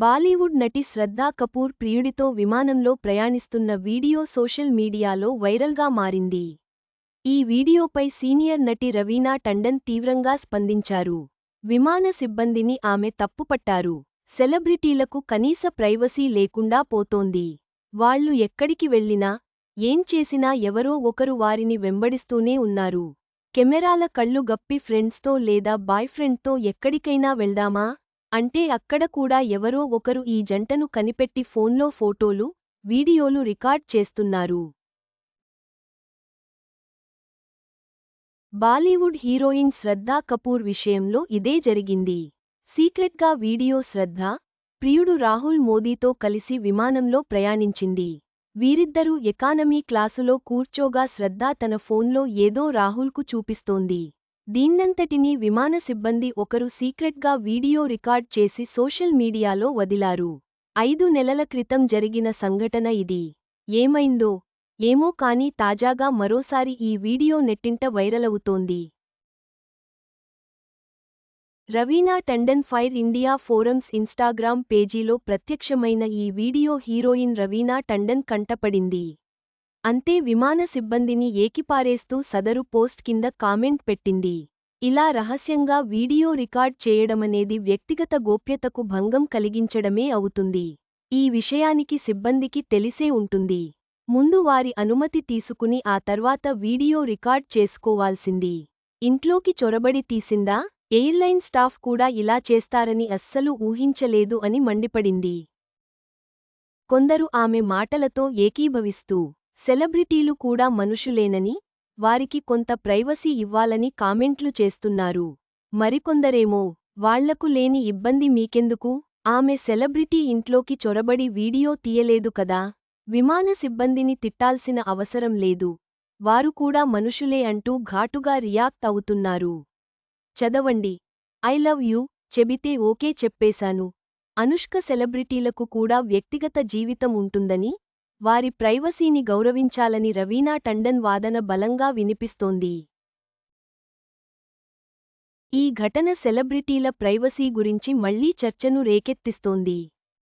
బాలీవుడ్ నటి శ్రద్ధా కపూర్ ప్రియుడితో విమానంలో ప్రయాణిస్తున్న వీడియో సోషల్ మీడియాలో వైరల్గా మారింది. ఈ వీడియోపై సీనియర్ నటి రవీనా టండన్ తీవ్రంగా స్పందించారు. విమాన సిబ్బందిని ఆమె తప్పుపట్టారు. సెలబ్రిటీలకు కనీస ప్రైవసీ లేకుండా పోతోంది. వాళ్లు ఎక్కడికి వెళ్లినా, ఏం చేసినా ఎవరో ఒకరు వారిని వెంబడిస్తూనే ఉన్నారు. కెమెరాల కళ్లు గప్పి ఫ్రెండ్స్తో లేదా బాయ్ఫ్రెండ్తో ఎక్కడికైనా వెళ్దామా అంటే అక్కడ కూడా ఎవరో ఒకరు ఈ జంటను కనిపెట్టి ఫోన్లో ఫోటోలు, వీడియోలు రికార్డ్ చేస్తున్నారు. బాలీవుడ్ హీరోయిన్ శ్రద్ధా కపూర్ విషయంలో ఇదే జరిగింది. సీక్రెట్గా వీడియో శ్రద్ధ, ప్రియుడు రాహుల్ మోదీతో కలిసి విమానంలో ప్రయాణించింది. వీరిద్దరూ ఎకానమీ క్లాసులో కూర్చోగా శ్రద్ధ తన ఫోన్లో ఏదో రాహుల్కు చూపిస్తోంది. దీన్నంతటినీ విమాన సిబ్బంది ఒకరు సీక్రెట్గా వీడియో రికార్డ్ చేసి సోషల్ మీడియాలో వదిలారు. 5 నెలల క్రితం జరిగిన సంఘటన ఇది. ఏమైందో ఏమో కానీ తాజాగా మరోసారి ఈ వీడియో నెట్టింట వైరలవుతోంది. Raveena Tandon fire India forums Instagram పేజీలో ప్రత్యక్షమైన ఈ వీడియో హీరోయిన్ రవీనా టండన్ కంటపడింది. అంతే విమాన సిబ్బందిని ఏకిపారేస్తూ సదరు పోస్ట్ కింద కామెంట్ పెట్టింది. ఇలా రహస్యంగా వీడియో రికార్డ్ చేయడమనేది వ్యక్తిగత గోప్యతకు భంగం కలిగించడమే అవుతుంది. ఈ విషయానికి సిబ్బందికి తెలిసే ఉంటుంది. ముందు వారి అనుమతి తీసుకుని ఆ తర్వాత వీడియో రికార్డ్ చేసుకోవాల్సింది. ఇంట్లోకి చొరబడి తీసిందా? ఎయిర్లైన్ స్టాఫ్ కూడా ఇలా చేస్తారని అస్సలు ఊహించలేదు అని మండిపడింది. కొందరు ఆమె మాటలతో ఏకీభవిస్తూ సెలబ్రిటీలు కూడా మనుషులేనని, వారికి కొంత ప్రైవసీ ఇవ్వాలని కామెంట్లు చేస్తున్నారు. మరికొందరేమో వాళ్లకు లేని ఇబ్బంది మీకెందుకు? ఆమె సెలబ్రిటీ ఇంట్లోకి చొరబడి వీడియో తీయలేదు కదా, విమాన సిబ్బందిని తిట్టాల్సిన అవసరం లేదు, వారు కూడా మనుషులే అంటూ ఘాటుగా రియాక్ట్ అవుతున్నారు. చదవండి. ఐ లవ్ యూ చెబితే ఓకే చెప్పేశాను. అనుష్క సెలబ్రిటీలకు కూడా వ్యక్తిగత జీవితం ఉంటుందని, వారి ప్రైవసీని గౌరవించాలని రవీనా టండన్ వాదన బలంగా వినిపిస్తోంది. ఈ ఘటన సెలబ్రిటీల ప్రైవసీ గురించి మళ్లీ చర్చను రేకెత్తిస్తోంది.